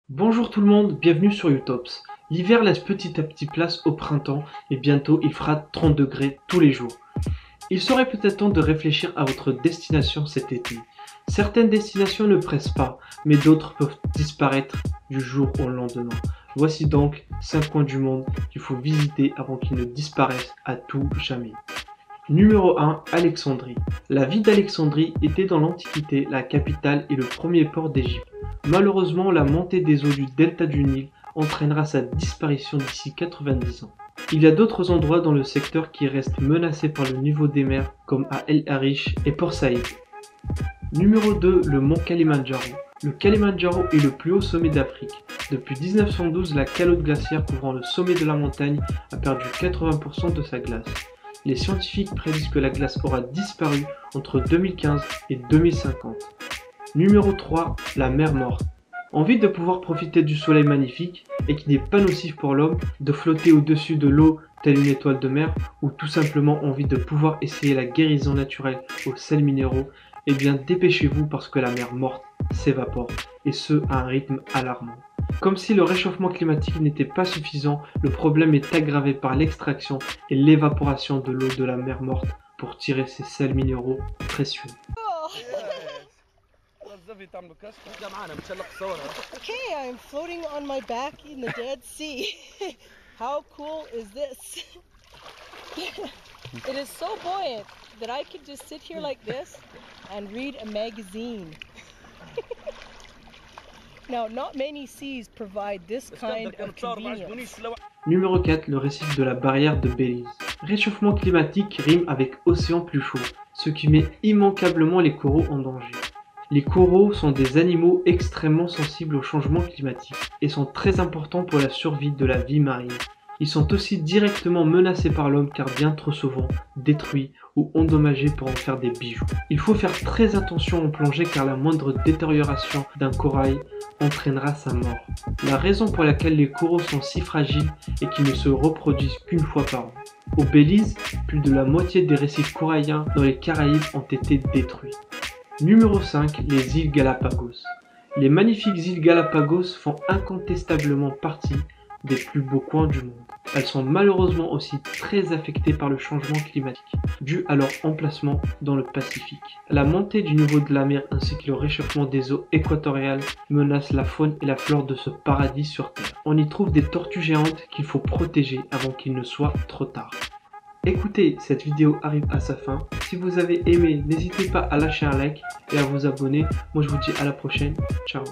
Bonjour tout le monde, bienvenue sur Utops. L'hiver laisse petit à petit place au printemps et bientôt il fera 30 degrés tous les jours. Il serait peut-être temps de réfléchir à votre destination cet été. Certaines destinations ne pressent pas, mais d'autres peuvent disparaître du jour au lendemain. Voici donc 5 coins du monde qu'il faut visiter avant qu'ils ne disparaissent à tout jamais. Numéro 1, Alexandrie. La ville d'Alexandrie était dans l'Antiquité la capitale et le premier port d'Égypte. Malheureusement, la montée des eaux du delta du Nil entraînera sa disparition d'ici 90 ans. Il y a d'autres endroits dans le secteur qui restent menacés par le niveau des mers, comme à El Arish et Port Saïd. Numéro 2, le mont Kalimandjaro. Le Kalimandjaro est le plus haut sommet d'Afrique. Depuis 1912, la calotte glaciaire couvrant le sommet de la montagne a perdu 80% de sa glace. Les scientifiques prédisent que la glace aura disparu entre 2015 et 2050. Numéro 3, la mer Morte. Envie de pouvoir profiter du soleil magnifique et qui n'est pas nocif pour l'homme, de flotter au-dessus de l'eau telle une étoile de mer, ou tout simplement envie de pouvoir essayer la guérison naturelle aux sels minéraux, eh bien dépêchez-vous parce que la mer Morte s'évapore, et ce à un rythme alarmant. Comme si le réchauffement climatique n'était pas suffisant, le problème est aggravé par l'extraction et l'évaporation de l'eau de la mer Morte pour tirer ces sels minéraux précieux. Okay, I'm floating on my back in the Dead Sea. How cool is this? It is so buoyant that I could just sit here like this and read a magazine. Now, not many seas provide this kind of convenience. Numéro 4, le récif de la barrière de Belize. Réchauffement climatique rime avec océan plus chaud, ce qui met immanquablement les coraux en danger. Les coraux sont des animaux extrêmement sensibles au changement climatique et sont très importants pour la survie de la vie marine. Ils sont aussi directement menacés par l'homme car bien trop souvent détruits ou endommagés pour en faire des bijoux. Il faut faire très attention en plongée car la moindre détérioration d'un corail entraînera sa mort. La raison pour laquelle les coraux sont si fragiles est qu'ils ne se reproduisent qu'une fois par an. Au Belize, plus de la moitié des récifs coralliens dans les Caraïbes ont été détruits. Numéro 5, les îles Galapagos. Les magnifiques îles Galapagos font incontestablement partie des plus beaux coins du monde. Elles sont malheureusement aussi très affectées par le changement climatique, dû à leur emplacement dans le Pacifique. La montée du niveau de la mer ainsi que le réchauffement des eaux équatoriales menacent la faune et la flore de ce paradis sur Terre. On y trouve des tortues géantes qu'il faut protéger avant qu'il ne soit trop tard. Écoutez, cette vidéo arrive à sa fin. Si vous avez aimé, n'hésitez pas à lâcher un like et à vous abonner. Moi je vous dis à la prochaine. Ciao.